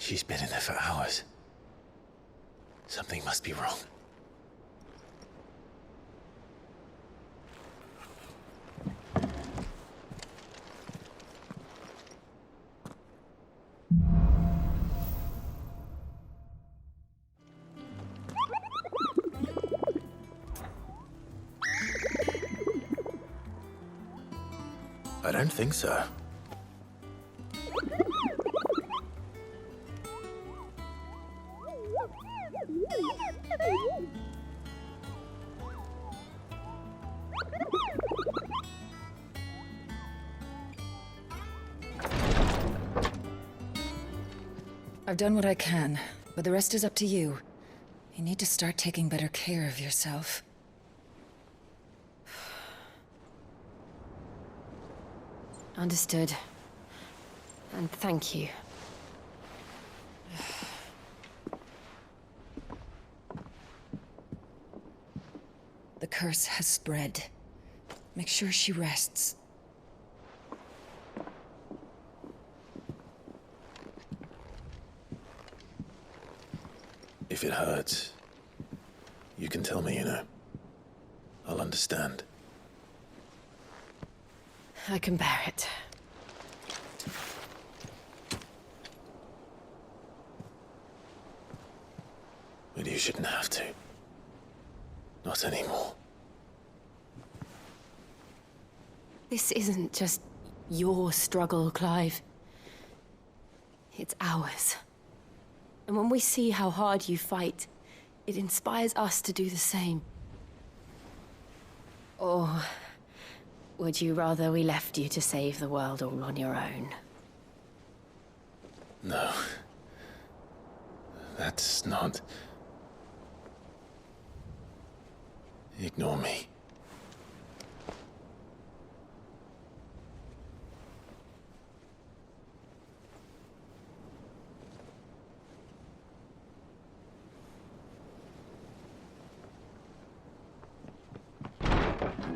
She's been in there for hours. Something must be wrong. I don't think so. I've done what I can, but the rest is up to you. You need to start taking better care of yourself. Understood. And thank you. The curse has spread. Make sure she rests. If it hurts, you can tell me, you know. I'll understand. I can bear it. But you shouldn't have to. Not anymore. This isn't just your struggle, Clive. It's ours. And when we see how hard you fight, it inspires us to do the same. Or would you rather we left you to save the world all on your own? No. That's not... Ignore me.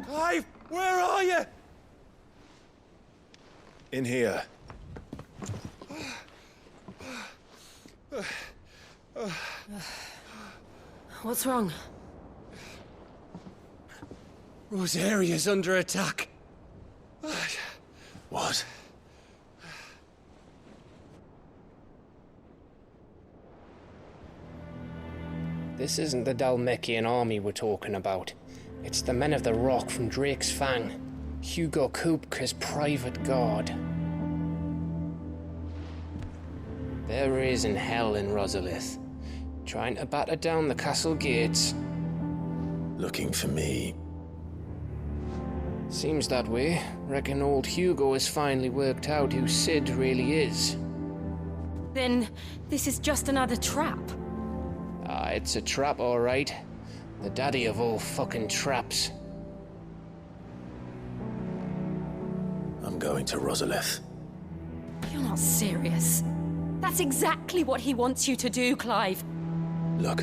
Clive, where are you? In here. What's wrong? Rosaria's under attack. What? This isn't the Dalmekian army we're talking about. It's the men of the Rock from Drake's Fang. Hugo Kupka's private guard. They're raising hell in Rosalith, trying to batter down the castle gates. Looking for me. Seems that way. Reckon old Hugo has finally worked out who Sid really is. Then this is just another trap. Ah, it's a trap, all right. The daddy of all fucking traps. I'm going to Rosalith. You're not serious. That's exactly what he wants you to do, Clive. Look,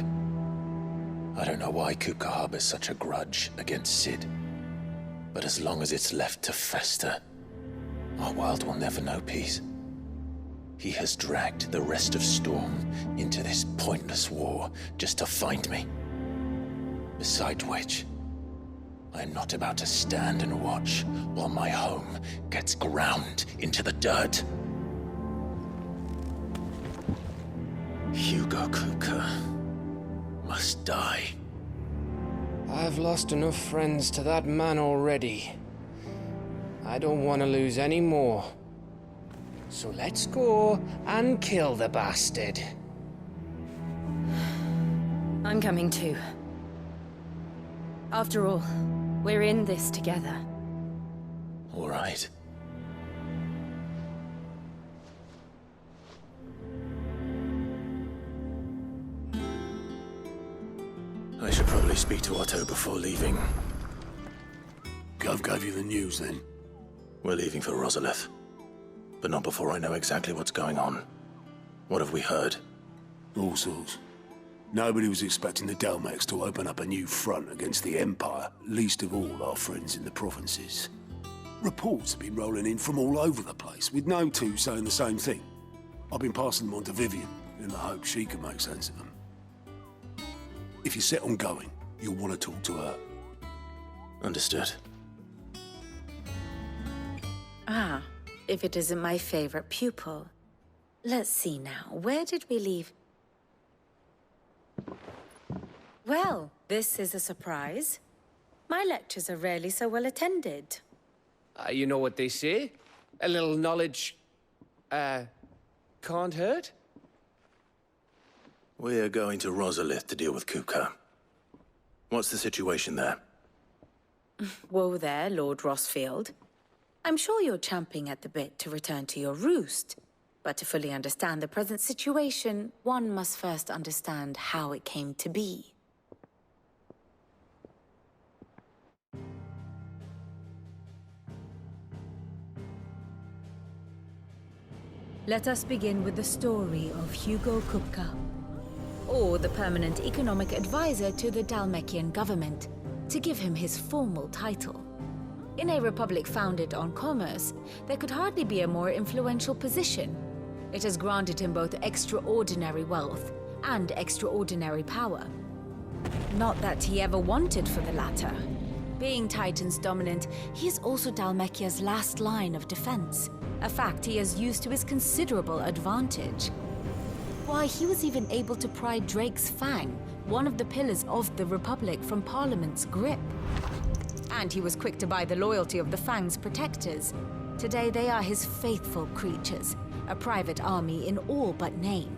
I don't know why Kupka harbors such a grudge against Sid. But as long as it's left to fester, our world will never know peace. He has dragged the rest of Storm into this pointless war just to find me. Besides which, I'm not about to stand and watch while my home gets ground into the dirt. Hugo Kupka must die. I've lost enough friends to that man already. I don't want to lose any more. So let's go and kill the bastard. I'm coming too. After all, we're in this together. All right. I should probably speak to Otto before leaving. Gov gave you the news then? We're leaving for Rosalith. But not before I know exactly what's going on. What have we heard? All sorts. Nobody was expecting the Dalmeks to open up a new front against the Empire, least of all our friends in the provinces. Reports have been rolling in from all over the place, with no two saying the same thing. I've been passing them on to Vivian in the hope she can make sense of them. If you're set on going, you'll want to talk to her. Understood. Ah, if it isn't my favorite pupil. Let's see now, where did we leave? Well, this is a surprise. My lectures are rarely so well attended. You know what they say? A little knowledge, can't hurt? We're going to Rosalith to deal with Kupka. What's the situation there? Whoa there, Lord Rossfield. I'm sure you're champing at the bit to return to your roost. But to fully understand the present situation, one must first understand how it came to be. Let us begin with the story of Hugo Kupka, or the permanent economic advisor to the Dhalmekian government, to give him his formal title. In a republic founded on commerce, there could hardly be a more influential position. It has granted him both extraordinary wealth and extraordinary power. Not that he ever wanted for the latter. Being Titan's dominant, he is also Dhalmekia's last line of defense, a fact he has used to his considerable advantage. Why, he was even able to pry Drake's Fang, one of the pillars of the Republic, from Parliament's grip. And he was quick to buy the loyalty of the Fang's protectors. Today they are his faithful creatures, a private army in all but name.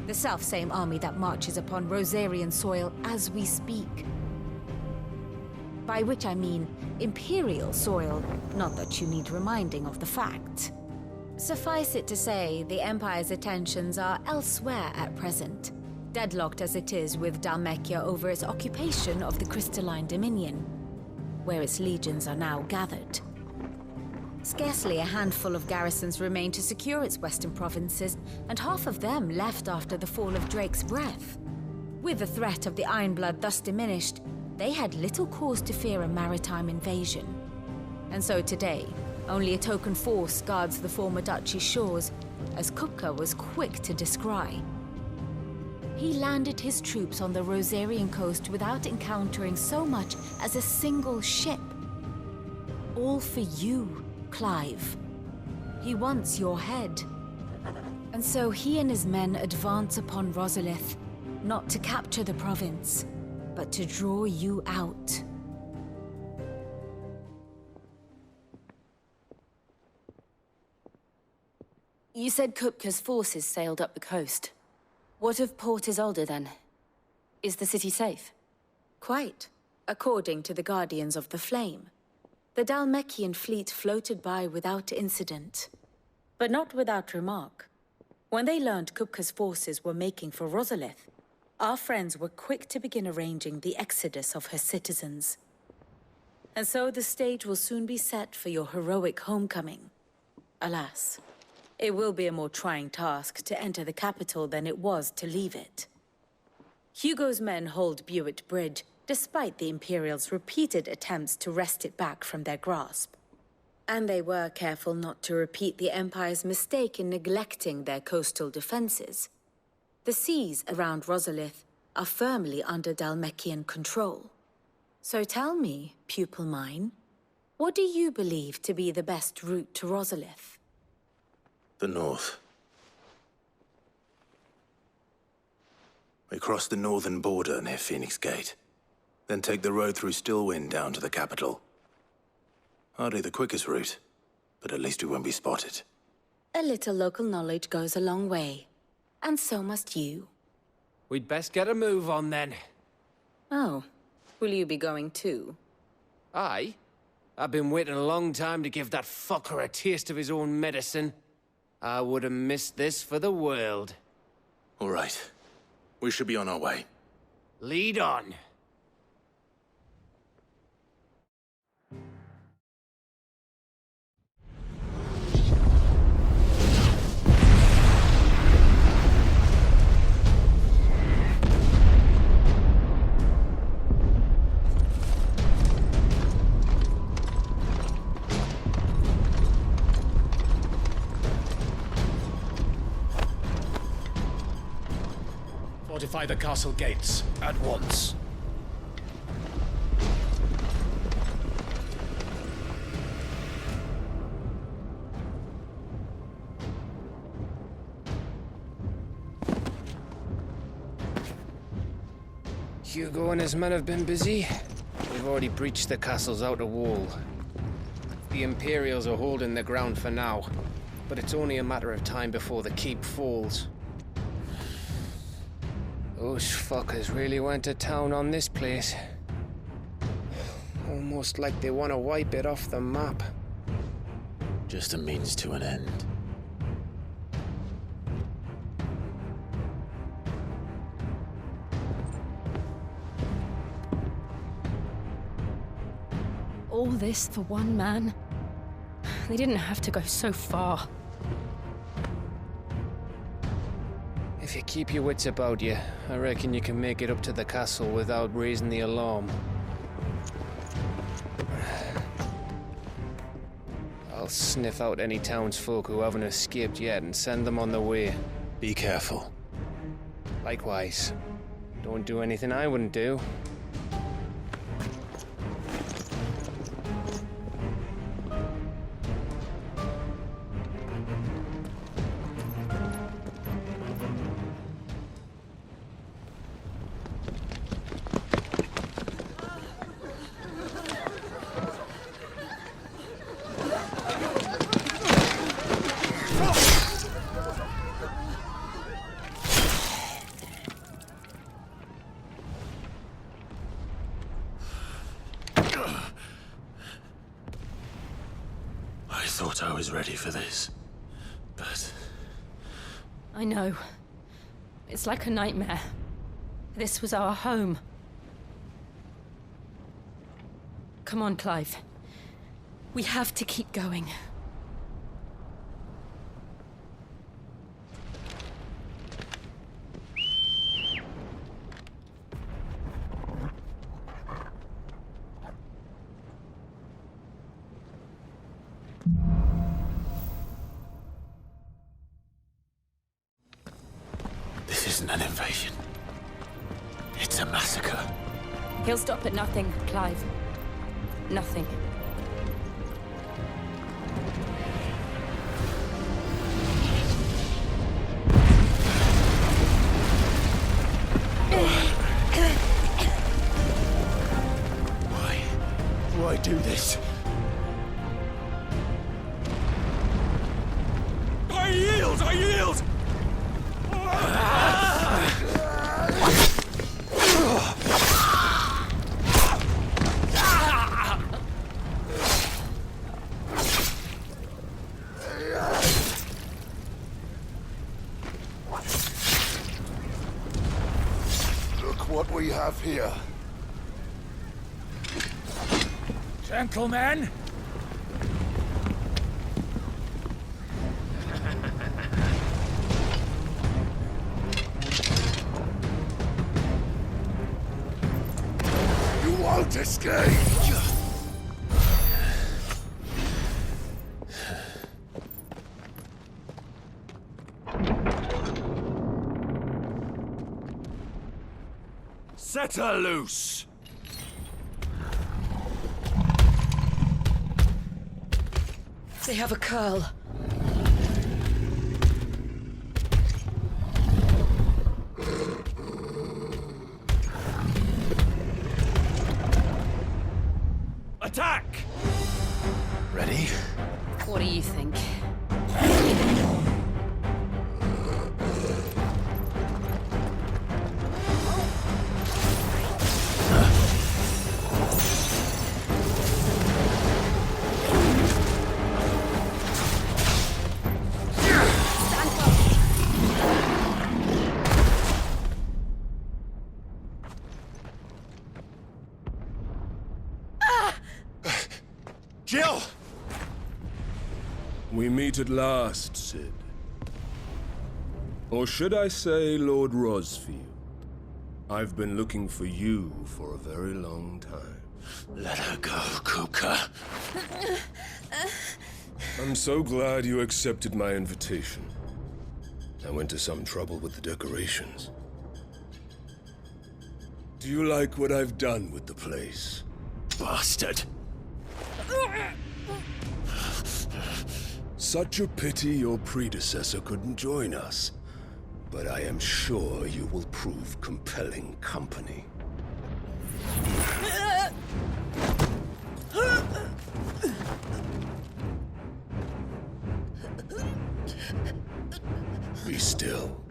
The self-same army that marches upon Rosarian soil as we speak. By which I mean Imperial soil, not that you need reminding of the fact. Suffice it to say, the Empire's attentions are elsewhere at present, deadlocked as it is with Dhalmekia over its occupation of the Crystalline Dominion, where its legions are now gathered. Scarcely a handful of garrisons remain to secure its western provinces, and half of them left after the fall of Drake's Breath. With the threat of the Ironblood thus diminished, they had little cause to fear a maritime invasion. And so today, only a token force guards the former duchy's shores, as Kupka was quick to descry. He landed his troops on the Rosarian coast without encountering so much as a single ship. All for you, Clive. He wants your head. And so he and his men advance upon Rosalith, not to capture the province, but to draw you out. You said Kupka's forces sailed up the coast. What of Port Isolde, then? Is the city safe? Quite, according to the Guardians of the Flame. The Dhalmekian fleet floated by without incident. But not without remark. When they learned Kupka's forces were making for Rosalith, our friends were quick to begin arranging the exodus of her citizens. And so the stage will soon be set for your heroic homecoming. Alas, it will be a more trying task to enter the capital than it was to leave it. Hugo's men hold Buett Bridge, despite the Imperials' repeated attempts to wrest it back from their grasp. And they were careful not to repeat the Empire's mistake in neglecting their coastal defenses. The seas around Rosalith are firmly under Dhalmekian control. So tell me, pupil mine, what do you believe to be the best route to Rosalith? The north. We cross the northern border near Phoenix Gate, then take the road through Stillwind down to the capital. Hardly the quickest route, but at least we won't be spotted. A little local knowledge goes a long way, and so must you. We'd best get a move on then. Oh, will you be going too? Aye. I've been waiting a long time to give that fucker a taste of his own medicine. I would have missed this for the world. All right. We should be on our way. Lead on. Fortify the castle gates at once. Hugo and his men have been busy. We've already breached the castle's outer wall. The Imperials are holding the ground for now, but it's only a matter of time before the keep falls. Those fuckers really went to town on this place. Almost like they want to wipe it off the map. Just a means to an end. All this for one man? They didn't have to go so far. If you keep your wits about you, I reckon you can make it up to the castle without raising the alarm. I'll sniff out any townsfolk who haven't escaped yet and send them on their way. Be careful. Likewise. Don't do anything I wouldn't do. I thought I was ready for this, but... I know. It's like a nightmare. This was our home. Come on, Clive. We have to keep going. This isn't an invasion. It's a massacre. He'll stop at nothing, Clive. Nothing. Why do this? I yield! I yield! Look what we have here. Gentlemen! You won't escape! Set her loose! They have a curl. Attack! Ready? What do you think? Jill! We meet at last, Sid. Or should I say, Lord Rosfield? I've been looking for you for a very long time. Let her go, Kupka. I'm so glad you accepted my invitation. I went to some trouble with the decorations. Do you like what I've done with the place? Bastard! Such a pity your predecessor couldn't join us. But I am sure you will prove compelling company. Be still,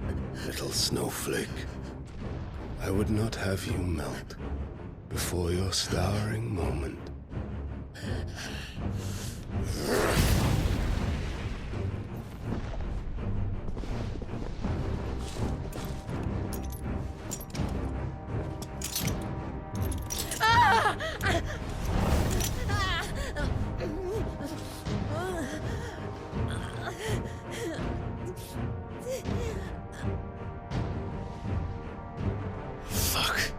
little snowflake. I would not have you melt before your starring moment. Fuck.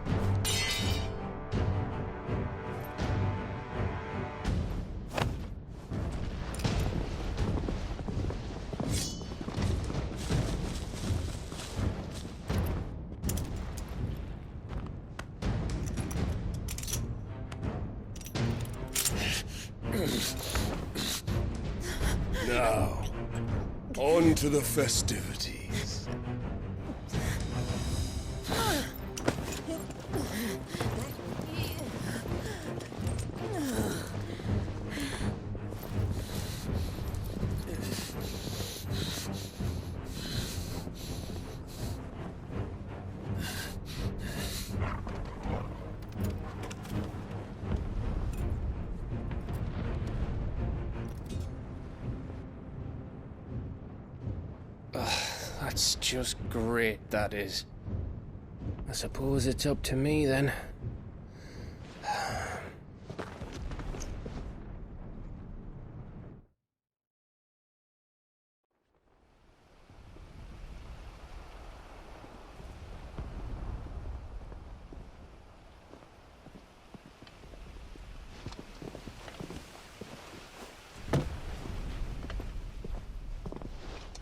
Now, on to the festivities. That's just great, that is. I suppose it's up to me then.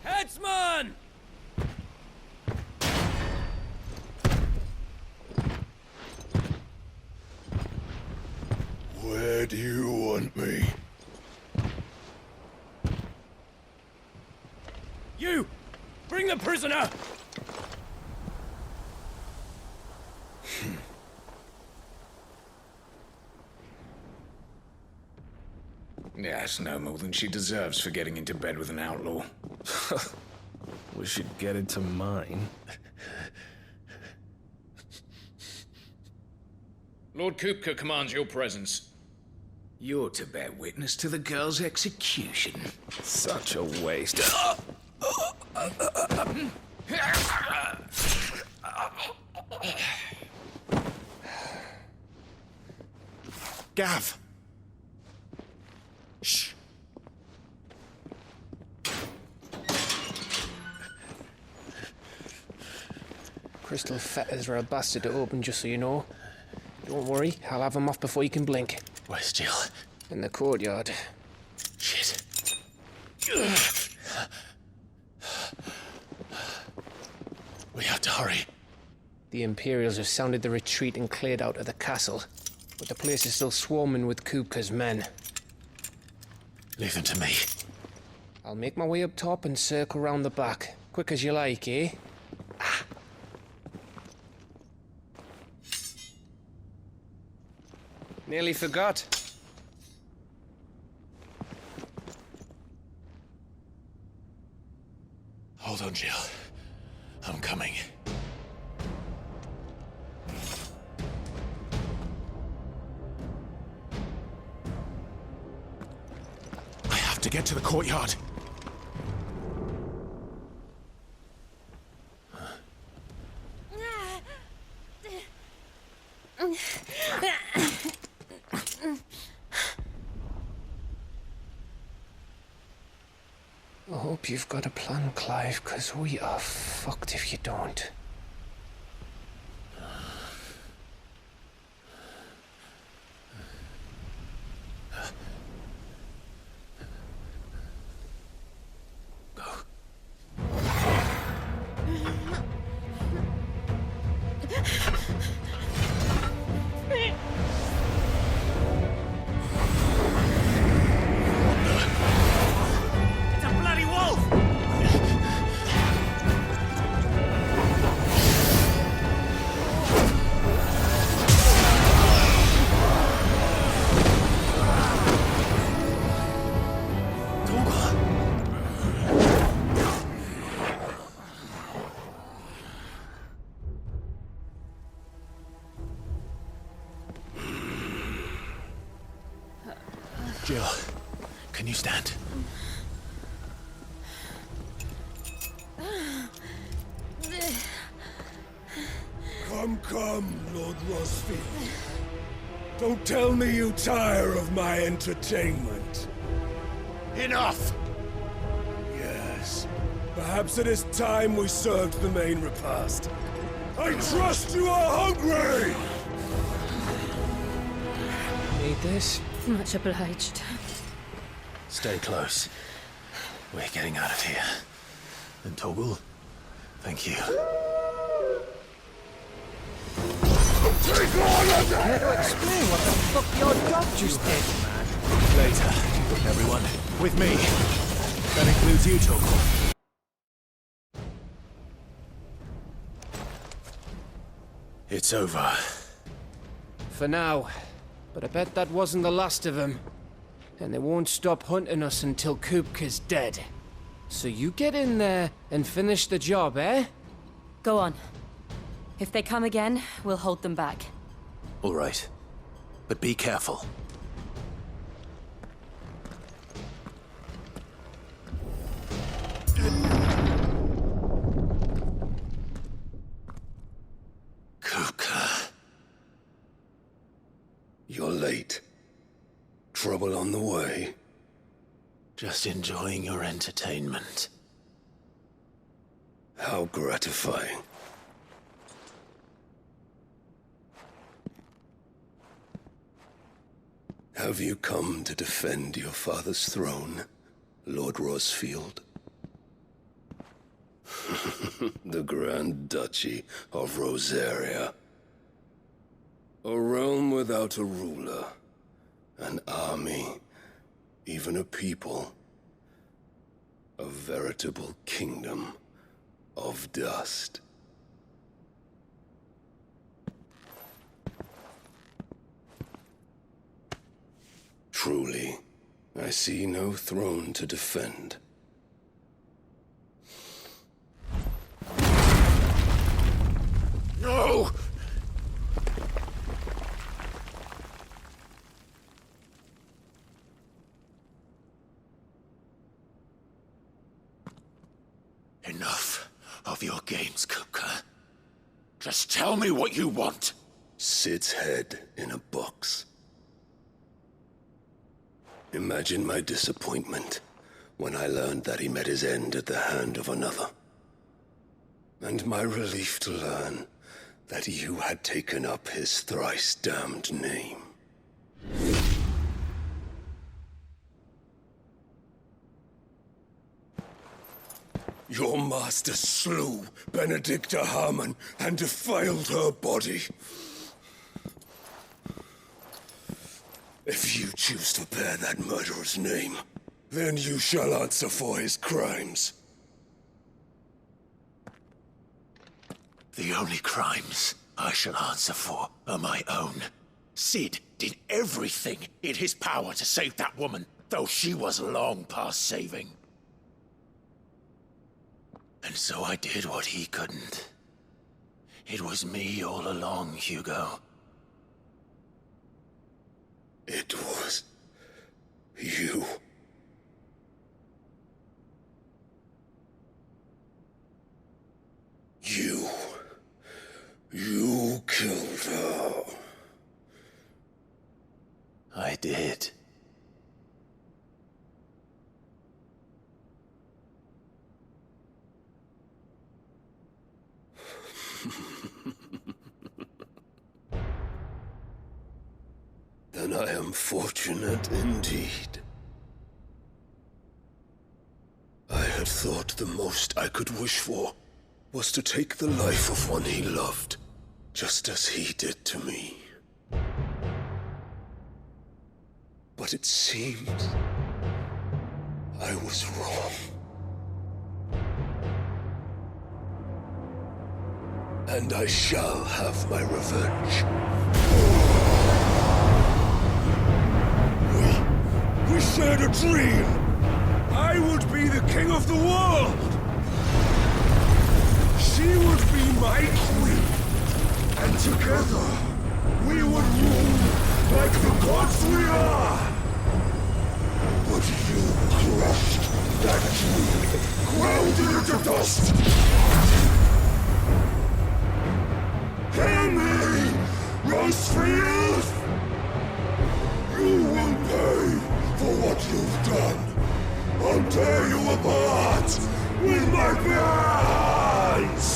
Headsman! Where do you want me? You! Bring the prisoner! Yes, no more than she deserves for getting into bed with an outlaw. We should get into mine. Lord Kupka commands your presence. You're to bear witness to the girl's execution. Such a waste. Gav! Shh. Crystal fetters are a bastard to open, just so you know. Don't worry, I'll have them off before you can blink. Where's Jill? In the courtyard. Shit. We have to hurry. The Imperials have sounded the retreat and cleared out of the castle, but the place is still swarming with Kupka's men. Leave them to me. I'll make my way up top and circle round the back. Quick as you like, eh? Nearly forgot. Hold on, Jill. I'm coming. I have to get to the courtyard. I hope you've got a plan, Clive, because we are fucked if you don't. Jill, can you stand? Come, Lord Rosfield. Don't tell me you tire of my entertainment. Enough! Yes. Perhaps it is time we served the main repast. I trust you are hungry! Need this? Much obliged. Stay close. We're getting out of here. And Toggle, thank you. Take all of Care to that! explain what the fuck your dog just did? Later, everyone. With me. That includes you, Toggle. It's over. For now. But I bet that wasn't the last of them. And they won't stop hunting us until Kupka's dead. So you get in there and finish the job, eh? Go on. If they come again, we'll hold them back. All right. But be careful. Kupka. You're late. Trouble on the way? Just enjoying your entertainment. How gratifying. Have you come to defend your father's throne, Lord Rosfield? The Grand Duchy of Rosaria. A realm without a ruler, an army, even a people. A veritable kingdom of dust. Truly, I see no throne to defend. No! Enough of your games, Kupka. Just tell me what you want. Sid's head in a box. Imagine my disappointment when I learned that he met his end at the hand of another. And my relief to learn that you had taken up his thrice-damned name. Your master slew Benedicta Harmon and defiled her body. If you choose to bear that murderer's name, then you shall answer for his crimes. The only crimes I shall answer for are my own. Sid did everything in his power to save that woman, though she was long past saving. And so I did what he couldn't. It was me all along, Hugo. It was you. You killed her. I did. Then I am fortunate indeed. I had thought the most I could wish for was to take the life of one he loved, just as he did to me. But it seems I was wrong. And I shall have my revenge. We shared a dream! I would be the king of the world! She would be my queen! And together, we would rule like the gods we are! But you crushed that dream, ground it into dust! Hear me, Rosefield! You will pay for what you've done. I'll tear you apart with my bare hands!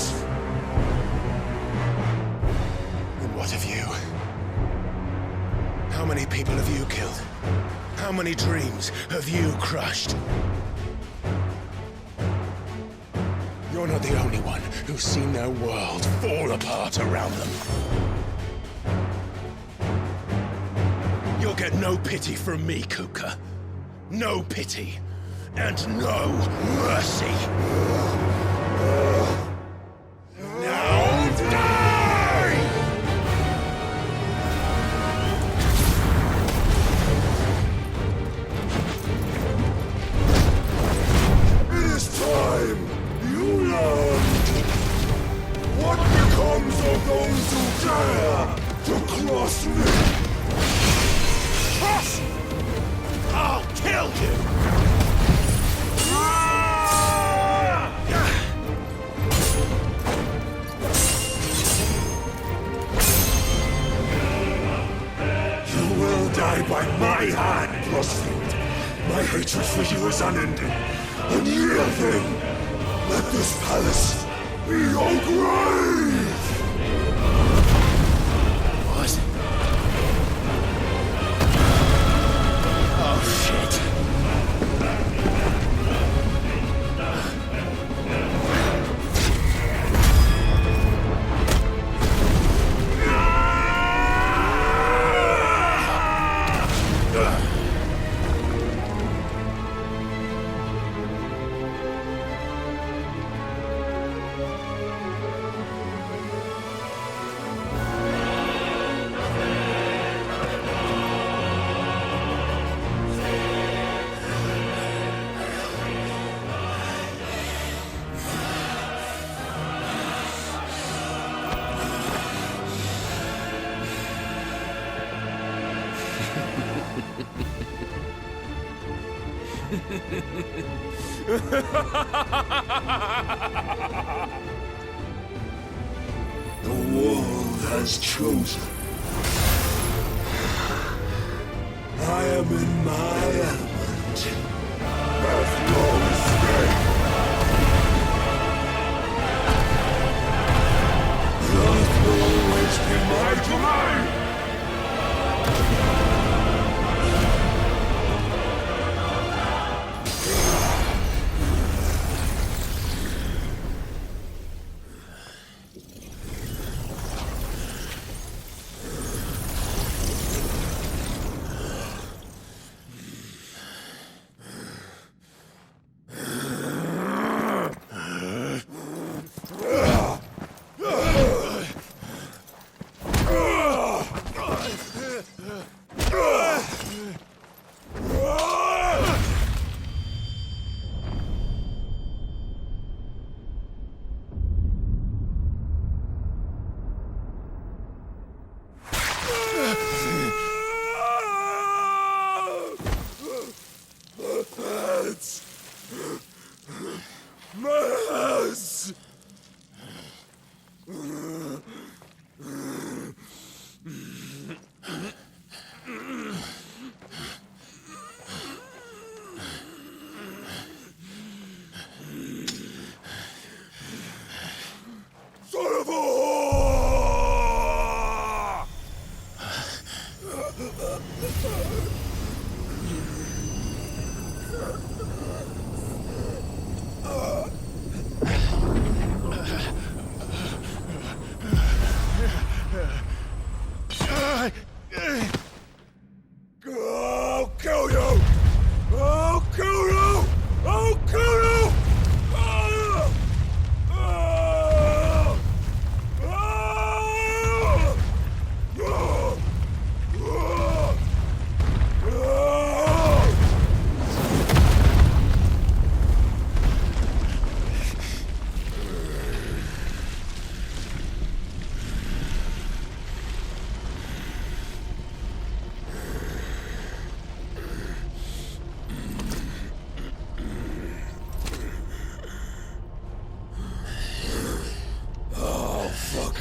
And what of you? How many people have you killed? How many dreams have you crushed? You're not the only one who's seen their world fall apart around them. You'll get no pity from me, Kupka. No pity. And no mercy. Now die! It is time you learned what becomes of those who dare to cross me. Cross! I'll kill you! You will die by my hand, Rosefield. My hatred for you is unending, unyielding. Let this palace be your grave! What? Oh, shit. The world has chosen. I am in my element. There's no escape. The earth will always be my domain.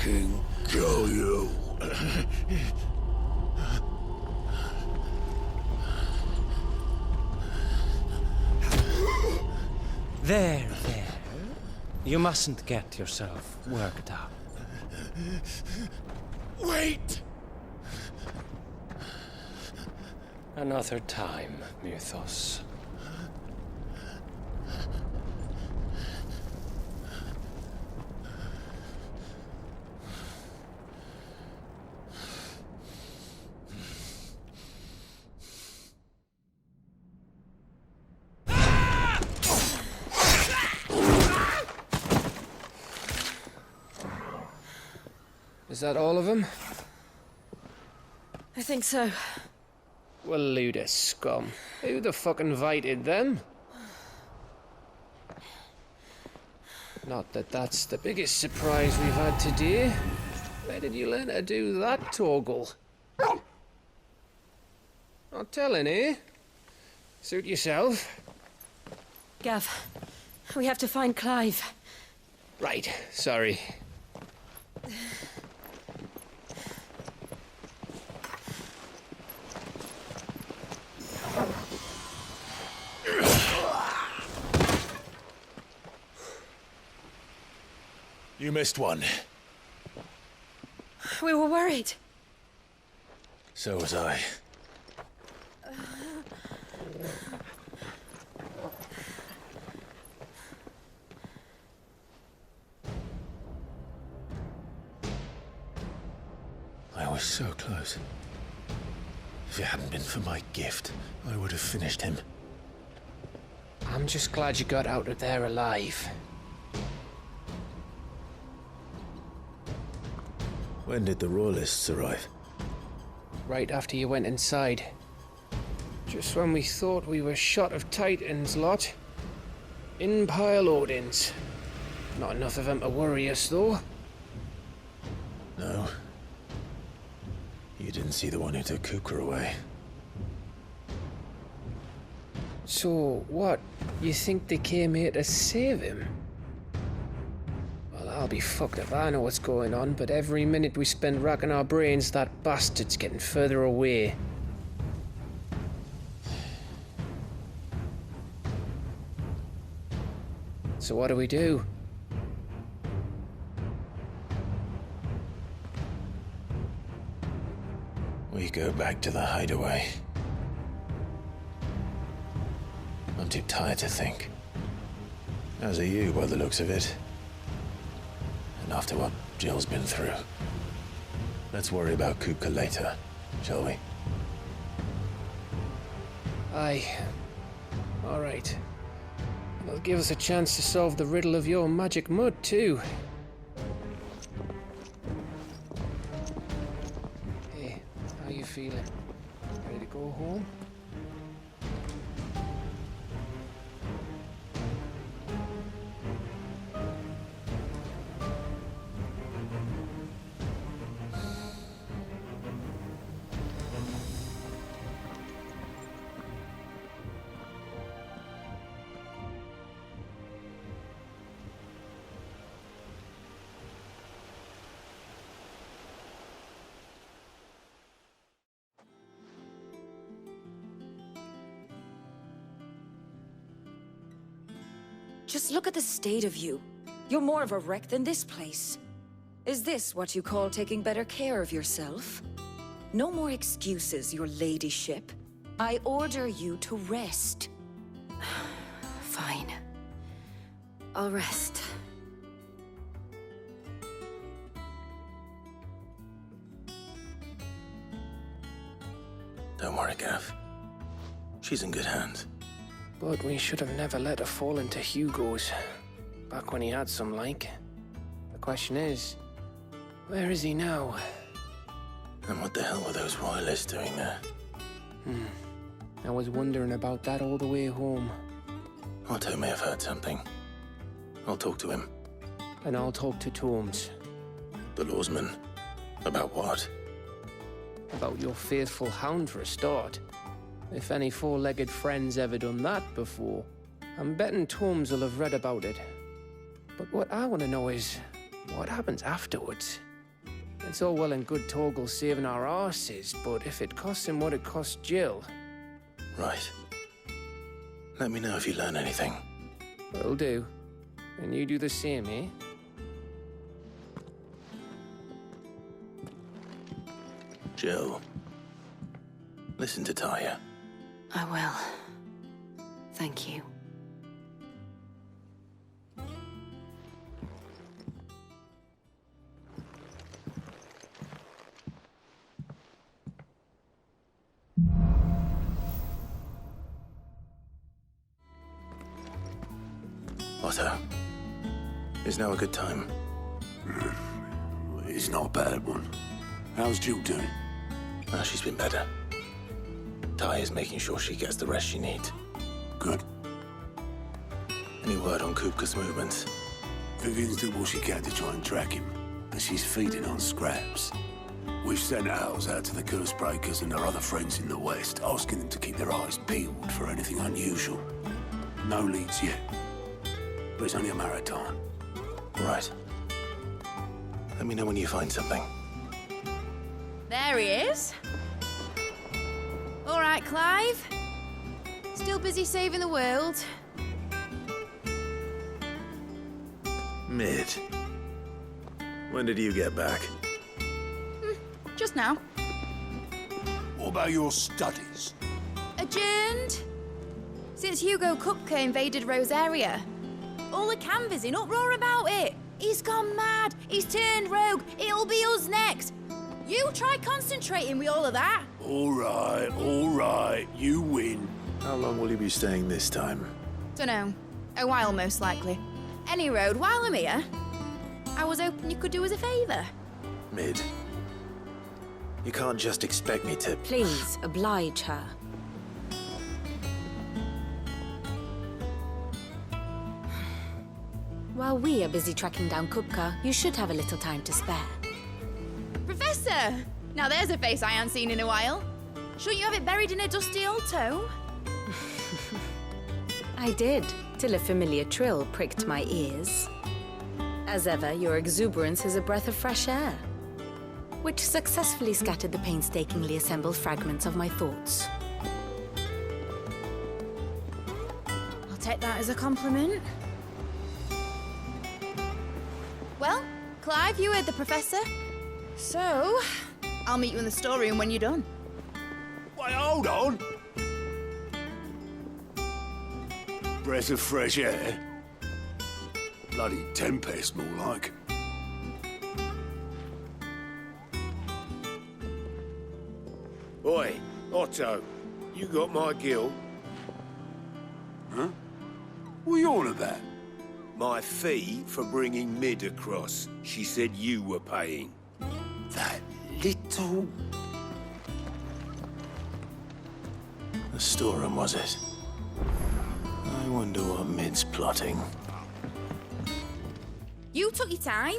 fucking kill you. There. You mustn't get yourself worked up. Wait! Another time, Mythos. Is that all of them? I think so. Well, load of scum. Who the fuck invited them? Not that that's the biggest surprise we've had today. Where did you learn to do that, Toggle? Not telling, eh? Suit yourself. Gav, we have to find Clive. Right, sorry. You missed one. We were worried. So was I. I was so close. If it hadn't been for my gift, I would have finished him. I'm just glad you got out of there alive. When did the Royalists arrive? Right after you went inside. Just when we thought we were shot of Titans, lot. In pile Odins. Not enough of them to worry us, though. No. You didn't see the one who took Kupka away. So, what? You think they came here to save him? Well, I'll be fucked if I know what's going on, but every minute we spend racking our brains, that bastard's getting further away. So what do we do? We go back to the hideaway. I'm too tired to think. As are you, by the looks of it. And after what Jill's been through. Let's worry about Kupka later, shall we? Aye. All right. That'll give us a chance to solve the riddle of your magic mud, too. Hey, how you feeling? Ready to go home? Just look at the state of you. You're more of a wreck than this place. Is this what you call taking better care of yourself? No more excuses, your ladyship. I order you to rest. Fine. I'll rest. Don't worry, Gav. She's in good hands. But we should have never let her fall into Hugo's. Back when he had some like. The question is, where is he now? And what the hell were those royalists doing there? I was wondering about that all the way home. Otto may have heard something. I'll talk to him. And I'll talk to Tomes. The lawsman. About what? About your faithful hound for a start. If any four-legged friend's ever done that before, I'm betting Tomes will have read about it. But what I want to know is, what happens afterwards? It's all well and good Torgal saving our arses, but if it costs him what it cost Jill... Right. Let me know if you learn anything. Will do. And you do the same, eh? Jill, listen to Taya. I will. Thank you. Otto, is now a good time? It's not a bad one. How's Jill doing? She's been better. Taya's making sure she gets the rest she needs. Good. Any word on Kupka's movements? Vivian's doing what she can to try and track him, and she's feeding on scraps. We've sent owls out to the Curse Breakers and our other friends in the West, asking them to keep their eyes peeled for anything unusual. No leads yet, but it's only a matter of time. Right. Let me know when you find something. There he is. All right, Clive. Still busy saving the world. Mid. When did you get back? Just now. What about your studies? Adjourned. Since Hugo Kupka invaded Rosaria. All the canvass in uproar about it. He's gone mad. He's turned rogue. It'll be us next. You try concentrating with all of that. All right. You win. How long will you be staying this time? Dunno. A while, most likely. Any road, while I'm here, I was hoping you could do us a favour. Mid. You can't just expect me to... Please, oblige her. While we are busy tracking down Kupka, you should have a little time to spare. Professor! Now there's a face I haven't seen in a while. Shouldn't you have it buried in a dusty old tome? I did, till a familiar trill pricked my ears. As ever, your exuberance is a breath of fresh air, which successfully scattered the painstakingly assembled fragments of my thoughts. I'll take that as a compliment. Well, Clive, you heard the Professor. So, I'll meet you in the storeroom when you're done. Wait, hold on. Breath of fresh air. Bloody tempest, more like. Oi, Otto, you got my gill? Huh? What are you on about? My fee for bringing Mid across. She said you were paying. That little... The storeroom, was it? I wonder what Mid's plotting. You took your time.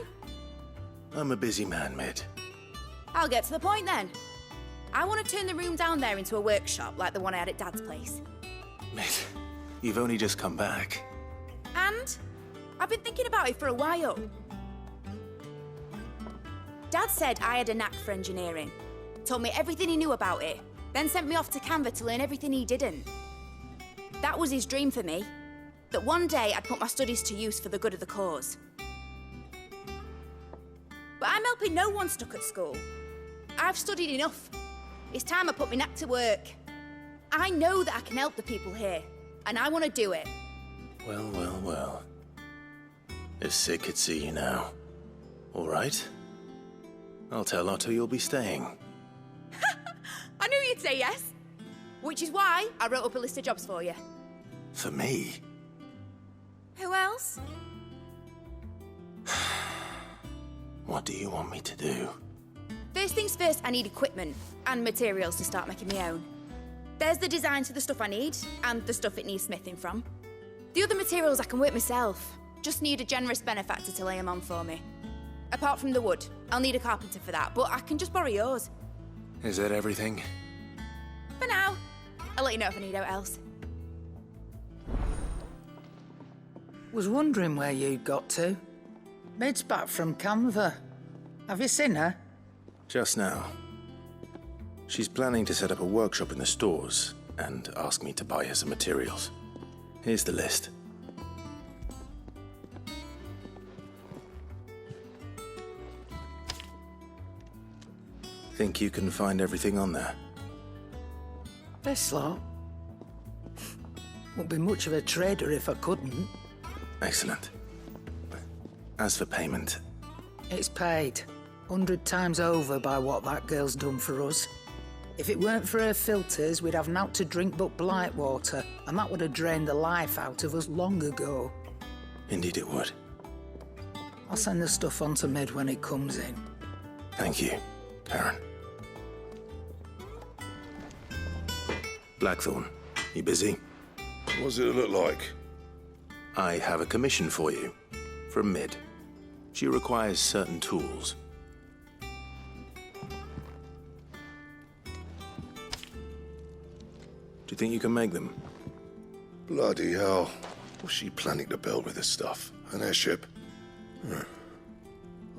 I'm a busy man, Mid. I'll get to the point then. I want to turn the room down there into a workshop like the one I had at Dad's place. Mid, you've only just come back. And I've been thinking about it for a while. Dad said I had a knack for engineering. Told me everything he knew about it. Then sent me off to Canva to learn everything he didn't. That was his dream for me. That one day I'd put my studies to use for the good of the cause. But I'm helping no one stuck at school. I've studied enough. It's time I put my knack to work. I know that I can help the people here, and I want to do it. Well. If Sid could see you now. All right. I'll tell Otto you'll be staying. I knew you'd say yes. Which is why I wrote up a list of jobs for you. For me? Who else? What do you want me to do? First things first, I need equipment and materials to start making my own. There's the designs for the stuff I need and the stuff it needs smithing from. The other materials I can work myself. Just need a generous benefactor to lay them on for me. Apart from the wood, I'll need a carpenter for that, but I can just borrow yours. Is that everything? For now. I'll let you know if I need out else. Was wondering where you got to. Mid's back from Canva. Have you seen her? Just now. She's planning to set up a workshop in the stores and ask me to buy her some materials. Here's the list. Think you can find everything on there? This lot. Wouldn't be much of a trader if I couldn't. Excellent. As for payment... It's paid. 100 times over by what that girl's done for us. If it weren't for her filters, we'd have naught to drink but blight water, and that would have drained the life out of us long ago. Indeed it would. I'll send the stuff on to Mid when it comes in. Thank you, Karen. Blackthorn, you busy? What does it look like? I have a commission for you, from Mid. She requires certain tools. Do you think you can make them? Bloody hell. What's she planning to build with this stuff? An airship?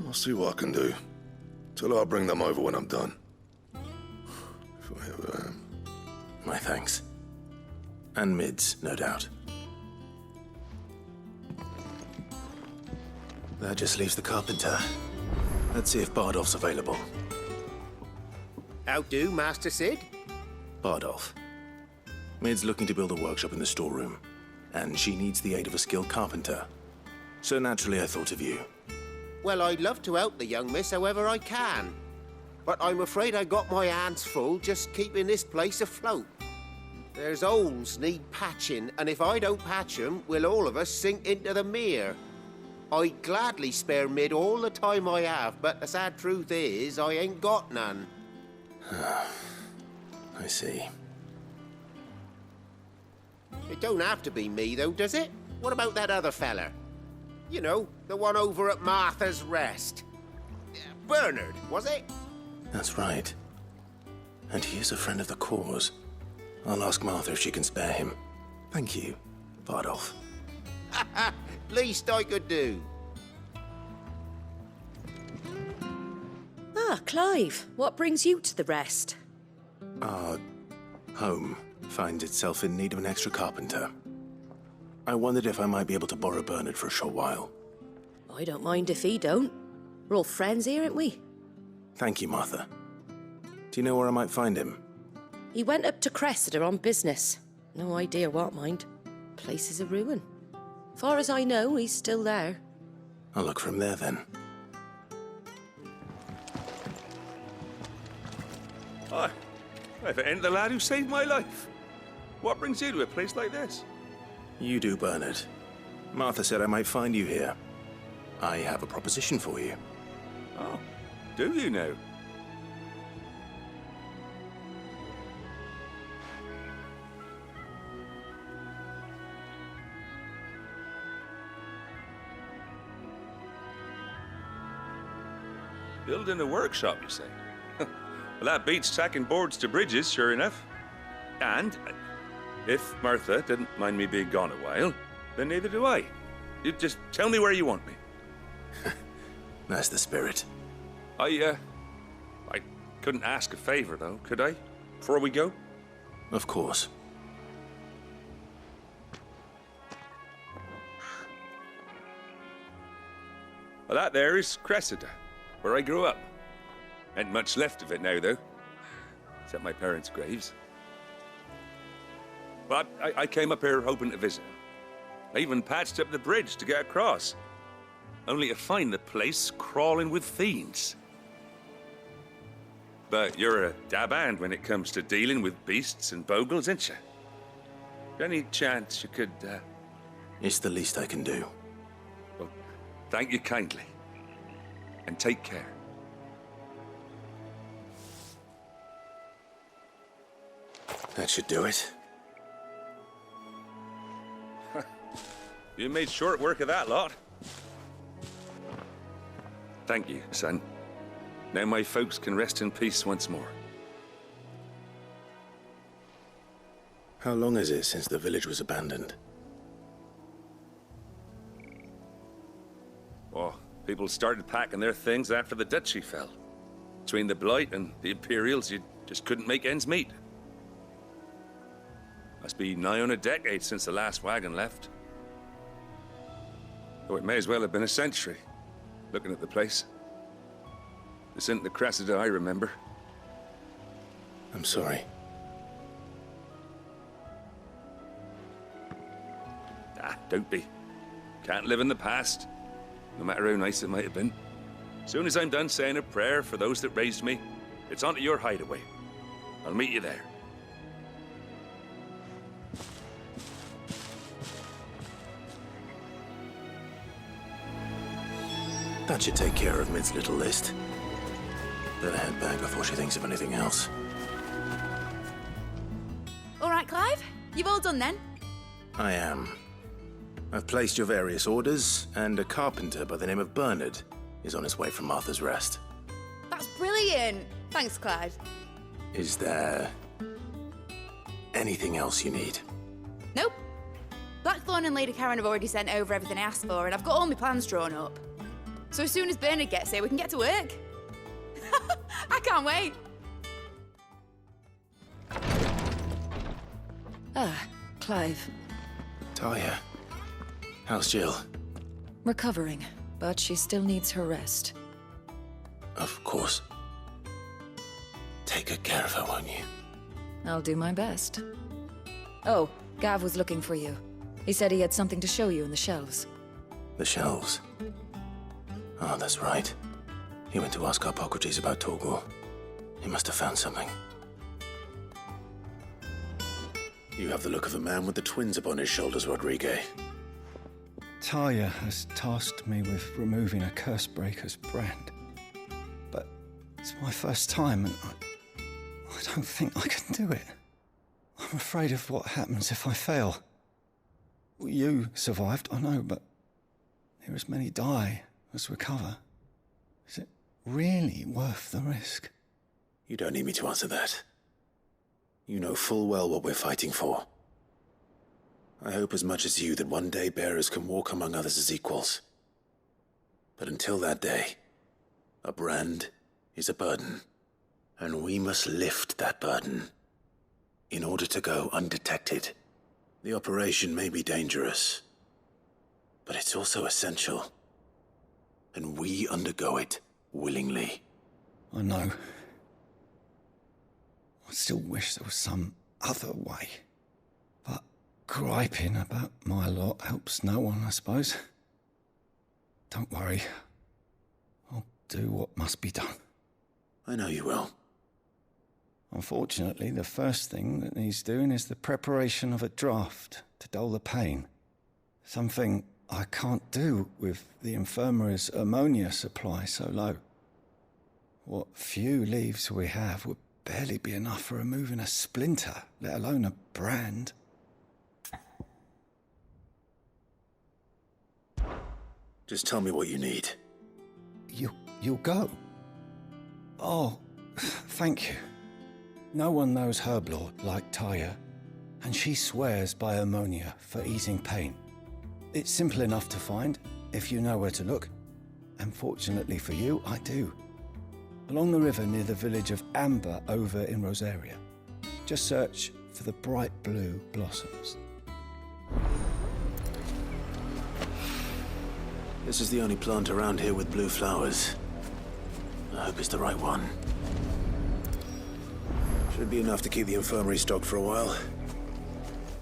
I'll see what I can do. Tell her I'll bring them over when I'm done. If I ever am. My thanks. And Mid's, no doubt. That just leaves the carpenter. Let's see if Bardolph's available. How do, Master Sid? Bardolph. Mid's looking to build a workshop in the storeroom, and she needs the aid of a skilled carpenter. So naturally I thought of you. Well, I'd love to help the young miss however I can. But I'm afraid I got my hands full just keeping this place afloat. There's holes need patching, and if I don't patch them, we'll all of us sink into the mere. I'd gladly spare Mid all the time I have, but the sad truth is, I ain't got none. I see. It don't have to be me, though, does it? What about that other fella? You know, the one over at Martha's Rest. Bernard, was it? That's right. And he is a friend of the cause. I'll ask Martha if she can spare him. Thank you, Bardolph. Least I could do. Ah, Clive, what brings you to the Rest? Our home finds itself in need of an extra carpenter. I wondered if I might be able to borrow Bernard for a short while. I don't mind if he don't. We're all friends here, aren't we? Thank you, Martha. Do you know where I might find him? He went up to Cressida on business. No idea what, mind. Place is a ruin. Far as I know, he's still there. I'll look from there, then. Hi. If it ain't the lad who saved my life. What brings you to a place like this? You do, Bernard. Martha said I might find you here. I have a proposition for you. Oh, do you now? Building a workshop, you say? Well, that beats tacking boards to bridges, sure enough. And if Martha didn't mind me being gone a while, then neither do I. You just tell me where you want me. That's the spirit. I couldn't ask a favor, though, could I? Before we go? Of course. Well, that there is Cressida, where I grew up. Ain't much left of it now, though. Except my parents' graves. But I came up here hoping to visit. I even patched up the bridge to get across. Only to find the place crawling with fiends. But you're a dab hand when it comes to dealing with beasts and bogles, ain't you? Any chance you could, It's the least I can do. Well, thank you kindly. And take care. That should do it. You made short work of that lot. Thank you, son. Now my folks can rest in peace once more. How long is it since the village was abandoned? Oh, people started packing their things after the duchy fell. Between the Blight and the Imperials, you just couldn't make ends meet. Must be nigh on a decade since the last wagon left. Though it may as well have been a century, looking at the place. This isn't the Cressida I remember. I'm sorry. Ah, don't be. Can't live in the past, no matter how nice it might have been. Soon as I'm done saying a prayer for those that raised me, it's on to your hideaway. I'll meet you there. That should take care of Mid's little list. Better head back before she thinks of anything else. All right, Clive. You've all done then? I am. I've placed your various orders, and a carpenter by the name of Bernard is on his way from Martha's Rest. That's brilliant. Thanks, Clive. Is there anything else you need? Nope. Blackthorn and Lady Karen have already sent over everything I asked for, and I've got all my plans drawn up. So as soon as Bernard gets here, we can get to work. I can't wait. Ah, Clive. Talia. How's Jill? Recovering, but she still needs her rest. Of course. Take good care of her, won't you? I'll do my best. Oh, Gav was looking for you. He said he had something to show you in the shelves. The shelves? Oh, that's right. He went to ask Harpocrates about Torgor. He must have found something. You have the look of a man with the twins upon his shoulders, Rodrigue. Talia has tasked me with removing a Cursebreaker's brand. But it's my first time, and I don't think I can do it. I'm afraid of what happens if I fail. You survived, I know, but here as many die as recover. Is it really worth the risk? You don't need me to answer that. You know full well what we're fighting for. I hope as much as you that one day bearers can walk among others as equals. But until that day, a brand is a burden, and we must lift that burden in order to go undetected. The operation may be dangerous, but it's also essential, and we undergo it willingly. I know. I still wish there was some other way. But griping about my lot helps no one, I suppose. Don't worry. I'll do what must be done. I know you will. Unfortunately, the first thing that needs doing is the preparation of a draft to dull the pain. Something I can't do with the infirmary's ammonia supply so low. What few leaves we have would barely be enough for removing a splinter, let alone a brand. Just tell me what you need. You'll go? Oh, thank you. No one knows Herblord like Talia, and she swears by ammonia for easing pain. It's simple enough to find, if you know where to look. And fortunately for you, I do. Along the river near the village of Amber over in Rosaria. Just search for the bright blue blossoms. This is the only plant around here with blue flowers. I hope it's the right one. Should be enough to keep the infirmary stocked for a while.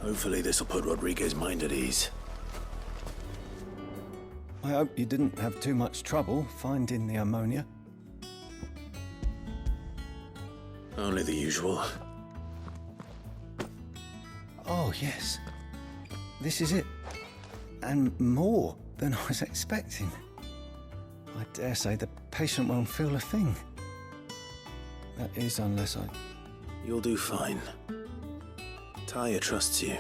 Hopefully this will put Rodriguez's mind at ease. I hope you didn't have too much trouble finding the ammonia. Only the usual. Oh, yes. This is it. And more than I was expecting. I dare say the patient won't feel a thing. That is, unless I... You'll do fine. Talia trusts you,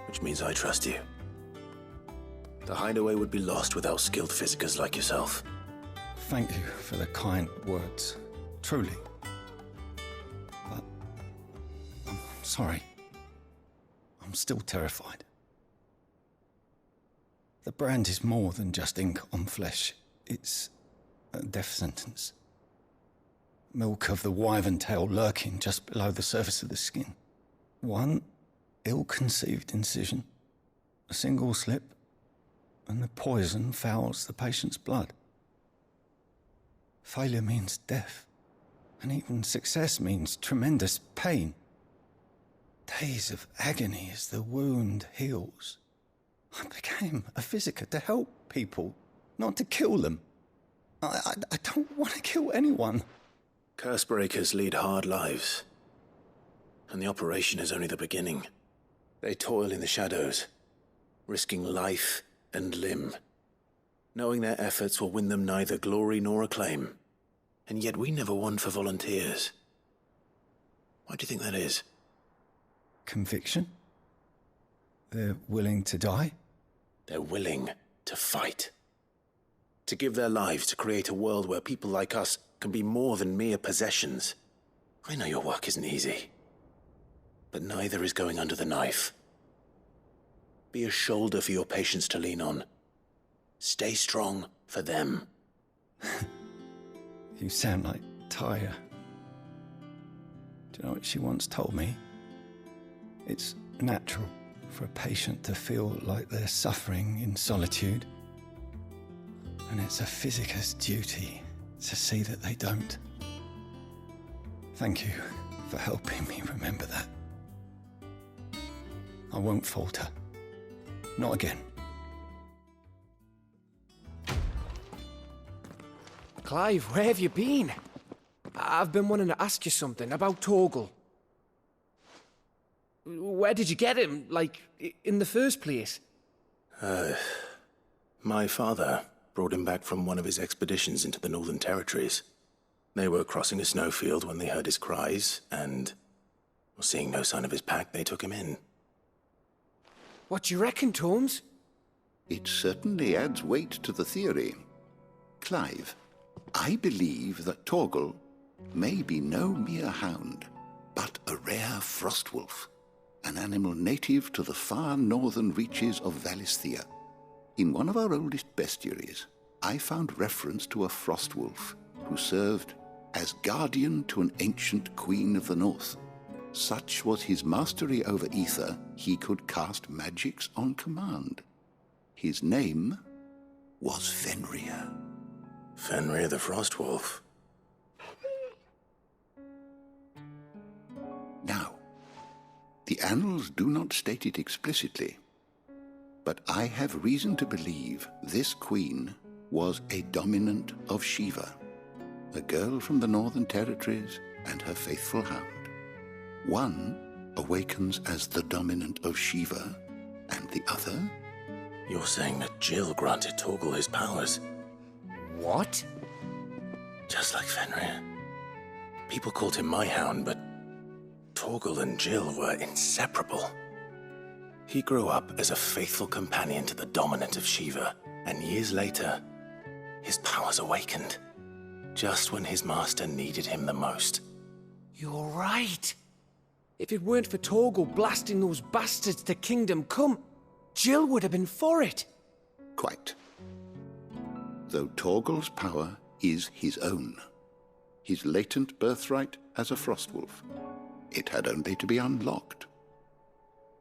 which means I trust you. The hideaway would be lost without skilled physicers like yourself. Thank you for the kind words. Truly. But I'm sorry. I'm still terrified. The brand is more than just ink on flesh. It's a death sentence. milk of the wyvern tail lurking just below the surface of the skin. One ill-conceived incision, a single slip, and the poison fouls the patient's blood. Failure means death, and even success means tremendous pain. Days of agony as the wound heals. I became a physicker to help people, not to kill them. I don't want to kill anyone. Cursebreakers lead hard lives, and the operation is only the beginning. They toil in the shadows, risking life and limb, knowing their efforts will win them neither glory nor acclaim. And yet we never won for volunteers. Why do you think that is? Conviction? They're willing to die? They're willing to fight. To give their lives to create a world where people like us can be more than mere possessions. I know your work isn't easy, but neither is going under the knife. Be a shoulder for your patients to lean on. Stay strong for them. You sound like Tyre. Do you know what she once told me? It's natural for a patient to feel like they're suffering in solitude. And it's a physicist's duty to see that they don't. Thank you for helping me remember that. I won't falter. Not again. Clive, where have you been? I've been wanting to ask you something about Torgal. Where did you get him, like, in the first place? My father brought him back from one of his expeditions into the Northern Territories. They were crossing a snowfield when they heard his cries, and, seeing no sign of his pack, they took him in. What do you reckon, Tomes? It certainly adds weight to the theory. Clive, I believe that Torgal may be no mere hound, but a rare frostwolf, an animal native to the far northern reaches of Valisthea. In one of our oldest bestiaries, I found reference to a frostwolf who served as guardian to an ancient queen of the north. Such was his mastery over ether, he could cast magics on command. His name was Fenrir. Fenrir the Frostwolf. Now, the annals do not state it explicitly, but I have reason to believe this queen was a dominant of Shiva, a girl from the Northern Territories and her faithful hound. One awakens as the dominant of Shiva, and the other... You're saying that Jill granted Torgal his powers? What? Just like Fenrir. People called him my hound, but Torgal and Jill were inseparable. He grew up as a faithful companion to the dominant of Shiva, and years later, his powers awakened, just when his master needed him the most. You're right. If it weren't for Torgal blasting those bastards to Kingdom Come, Jill would have been for it. Quite. Though Torgal's power is his own, his latent birthright as a Frostwolf. It had only to be unlocked.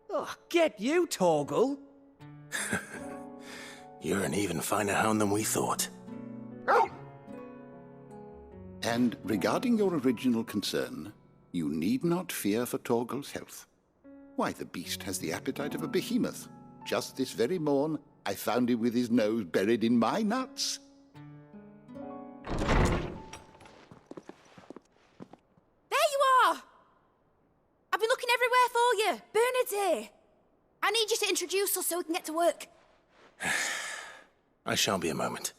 Oh, get you, Torgal! You're an even finer hound than we thought. And regarding your original concern, you need not fear for Torgal's health. Why, the beast has the appetite of a behemoth. Just this very morn, I found him with his nose buried in my nuts. There you are! I've been looking everywhere for you. Bernard's here. I need you to introduce us so we can get to work. I shan't be a moment.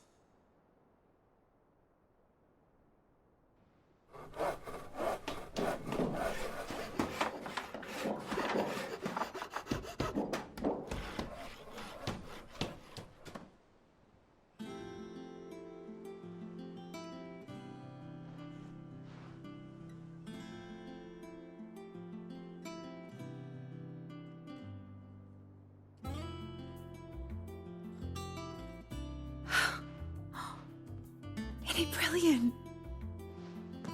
Isn't it brilliant?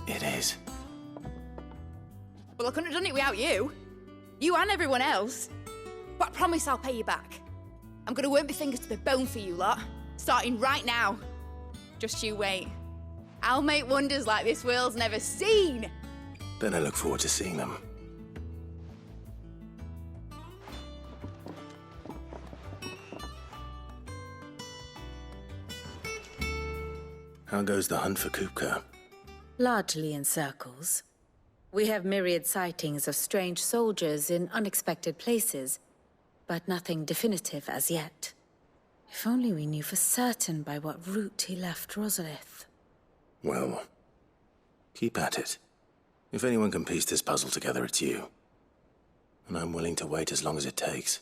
It is. Well, I couldn't have done it without you. You and everyone else. But I promise I'll pay you back. I'm gonna work my fingers to the bone for you lot, starting right now. Just you wait. I'll make wonders like this world's never seen. Then I look forward to seeing them. How goes the hunt for Kupka? Largely in circles. We have myriad sightings of strange soldiers in unexpected places, but nothing definitive as yet. If only we knew for certain by what route he left Rosalith. Well, keep at it. If anyone can piece this puzzle together, it's you. And I'm willing to wait as long as it takes.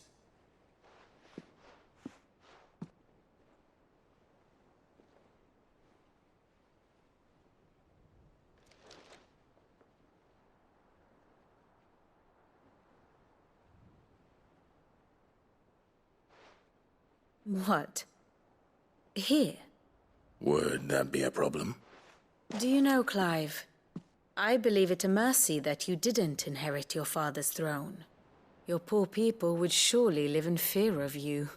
What? Here? Would that be a problem? Do you know, Clive? I believe it a mercy that you didn't inherit your father's throne. Your poor people would surely live in fear of you.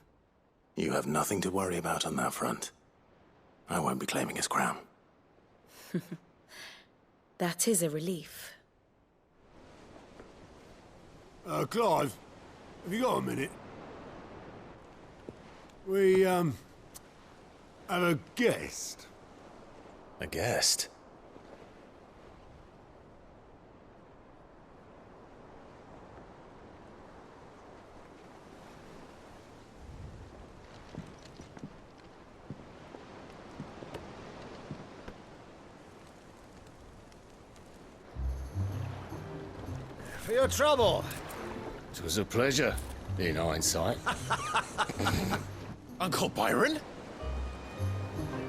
You have nothing to worry about on that front. I won't be claiming his crown. That is a relief. Clive, have you got a minute? We, have a guest. A guest? For your trouble. It was a pleasure, in hindsight. Uncle Byron?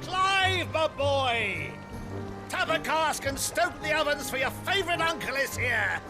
Clive, my boy! Tap a cask and stoke the ovens, for your favourite uncle is here!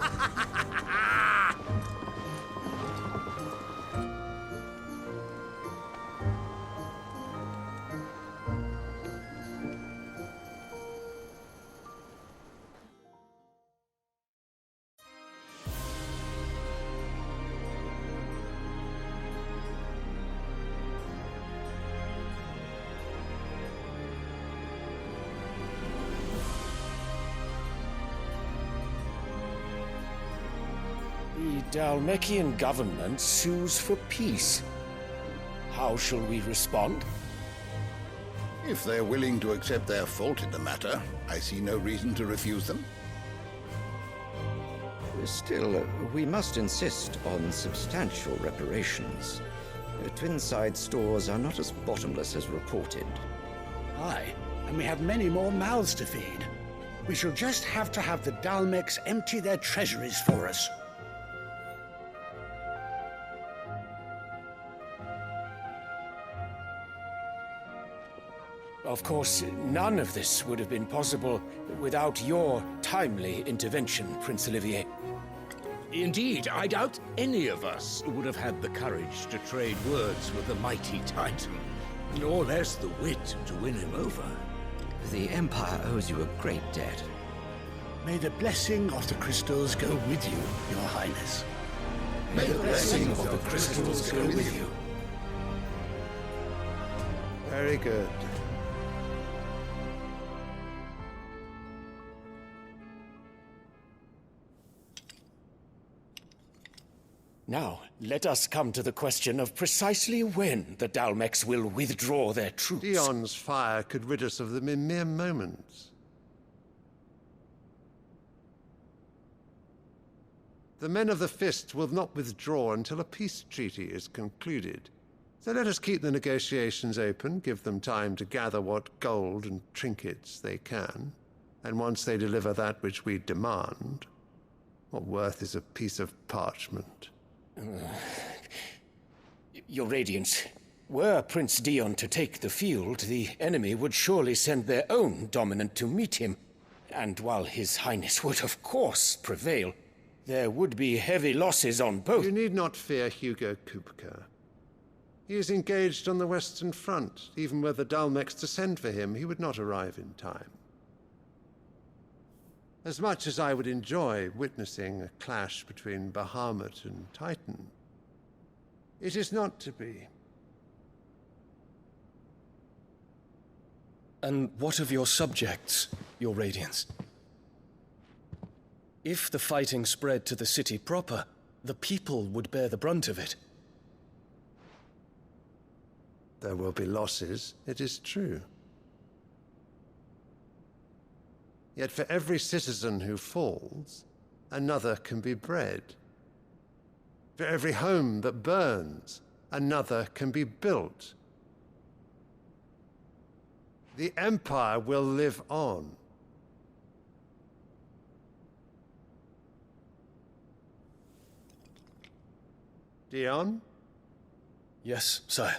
The Dalmekian government sues for peace. How shall we respond? If they're willing to accept their fault in the matter, I see no reason to refuse them. Still, we must insist on substantial reparations. Twinside stores are not as bottomless as reported. Aye, and we have many more mouths to feed. We shall just have to have the Dalmeks empty their treasuries for us. Of course, none of this would have been possible without your timely intervention, Prince Olivier. Indeed, I doubt any of us would have had the courage to trade words with the mighty Titan, nor less the wit to win him over. The Empire owes you a great debt. May the blessing of the crystals go with you, Your Highness. May the blessing of the crystals go with you. Very good. Now, let us come to the question of precisely when the Dalmeks will withdraw their troops. Dion's fire could rid us of them in mere moments. The men of the Fist will not withdraw until a peace treaty is concluded. So let us keep the negotiations open, give them time to gather what gold and trinkets they can, and once they deliver that which we demand, what worth is a piece of parchment? Your Radiance, were Prince Dion to take the field, the enemy would surely send their own dominant to meet him. And while His Highness would of course prevail, there would be heavy losses on both. You need not fear Hugo Kupka. He is engaged on the Western Front. Even were the Dalmeks to send for him, he would not arrive in time. As much as I would enjoy witnessing a clash between Bahamut and Titan, it is not to be. And what of your subjects, your Radiance? If the fighting spread to the city proper, the people would bear the brunt of it. There will be losses, it is true. Yet for every citizen who falls, another can be bred. For every home that burns, another can be built. The Empire will live on. Dion? Yes, sire.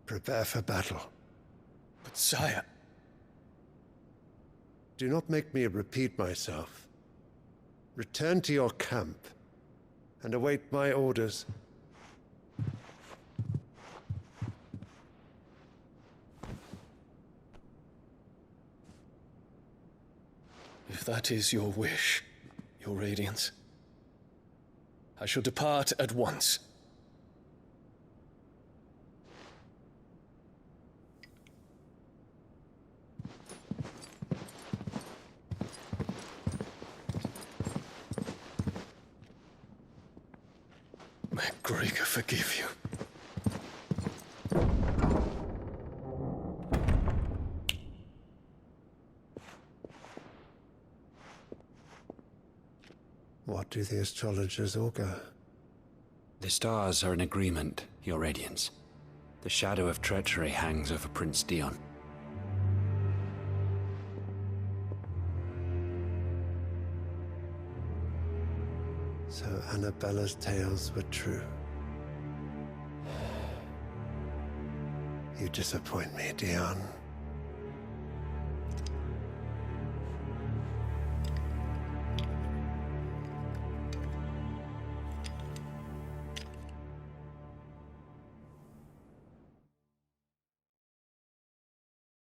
Prepare for battle. But sire... Do not make me repeat myself. Return to your camp and await my orders. If that is your wish, your Radiance, I shall depart at once. May Gregor forgive you. What do the astrologers augur? The stars are in agreement, Your Radiance. The shadow of treachery hangs over Prince Dion. So Annabella's tales were true. You disappoint me, Dion.